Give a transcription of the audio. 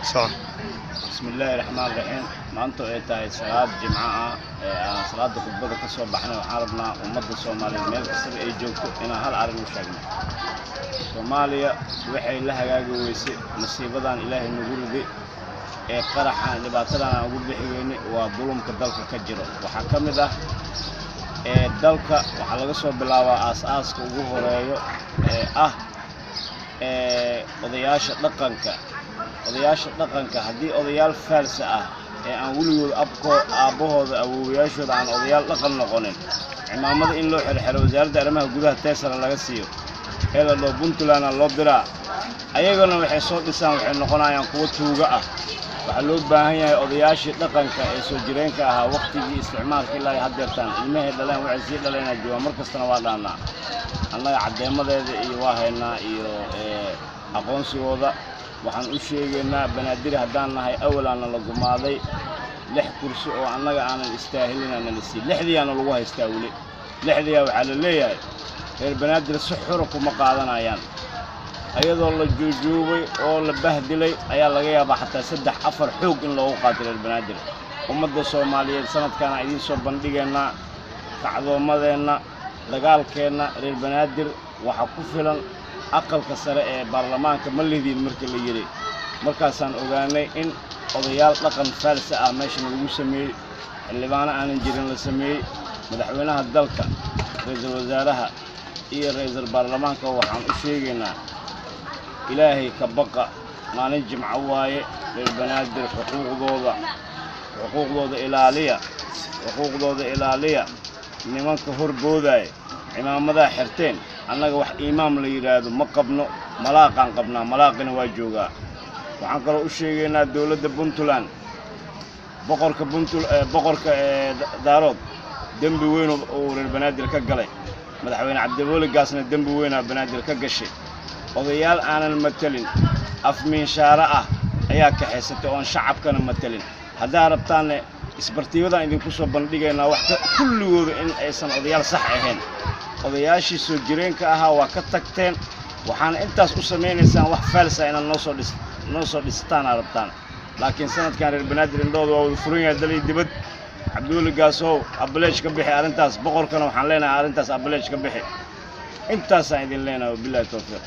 صح. بسم الله الرحمن الرحيم. maanta ay tahay salaad jimco ah aan salaada khudbada ka soo baxnay waxaan rabnaa ummadda Soomaaliyeed meel kasta ay joogto inaan hal arrin u sheegno. Soomaaliya waxay la hagaagi weysay masiibadan Ilaahay nagu riday ee qaraxan dhibaatadan aan ugu bixiyay waa dulumka dalka ka jiro. Waxaa ka mid ah dalka waxa laga soo bilaabaa aasaaska ugu horeeyo odayaasha dhaqanka haddii odayaal faalsa ah aan weligood aabbahooda awoowayaashooda aan odayaal dhaqan noqonin cimaamada in loo xirxiro wasaaradda arrimaha gudaha teesara laga siiyo ee la dhoo Puntland loo diraa ayagana waxay soo dhisaan waxay noqonayaan kuwa tuuga ah. waxaa loo baahan yahay odayaashii dhaqanka ee soo jireenka ahaa waqtigii isticmaalka ilaa haddeertaan ilmahay dhaleen waxay sii dhaleen jooga markastana waa dhaanaa annaga caddeemadeeda iyo waa haynaa iyo aqoonsigooda. waxaan u sheegaynaa banaadir haddaan nahay awalaana la gumaaday 6 kursi oo annaga aanan istaahilinana la sii 6diyaana lagu haystaa weli 6diya waxaa la leeyahay reer banaadir si xor kuma qaadanayaan ayadoo la joojoobay oo la bahdilay ayaa laga yaabaa xataa 3-4 xoog in loogu qaato reer banaadir. ummadda Soomaaliyeed sanadkan idin soo bandhigaynaa kacdoomadeena dagaalkeena reer banaadir waxa ku filan aqalka sare ee baarlamaanka ma leedin markii la yiri markaasaan ogaanay in odayaal dhaqan faalsa ah meesha lagu sameeyay xildhibaan aanan jirin la sameeyay madaxweynaha dalka ra'iisul wasaaraha iyo ra'iisul baarlamaanka waxaan u sheegaynaa ilaahay ka baqa maalin jimco waaye reer banaadir xuquuqdooda ilaaliya nimanka horboodaya cimaamada xirteen annaga wax imaam la yiraahdo ma qabno malaaqan qabnaa malaaqina waa joogaa. waxaan kale u sheegaynaa dawladda Puntland boqorka daarood dambi weyn oo reer banaadir ka galay madaxweyne Cabdiweli Gaasna dambi weyn oo banaadir ka gashay odayaal aanan matalin afmiinshaara ah ayaa ka xeysatay oo shacabkana matalin. haddaa rabtaan isbartiibadan idinku soo bandhigaynaa wax kulligooda in aysan odayaal sax ahayn odayaashii soo jireenka ahaa waa ka tagteen waxaan intaas u sameeynaysaa wax faalsa inaan noo soo dhistaan rabtaan laakiin sanadkan reer banaadir indhooda waa wada furan yahay dalay dibad Cabdiweli Gaasow ableej ka bixi arintaas boqorkana waxaan leenahay arintaas ableej ka bixi intaas aan idin leenahay billahi tawfiiq.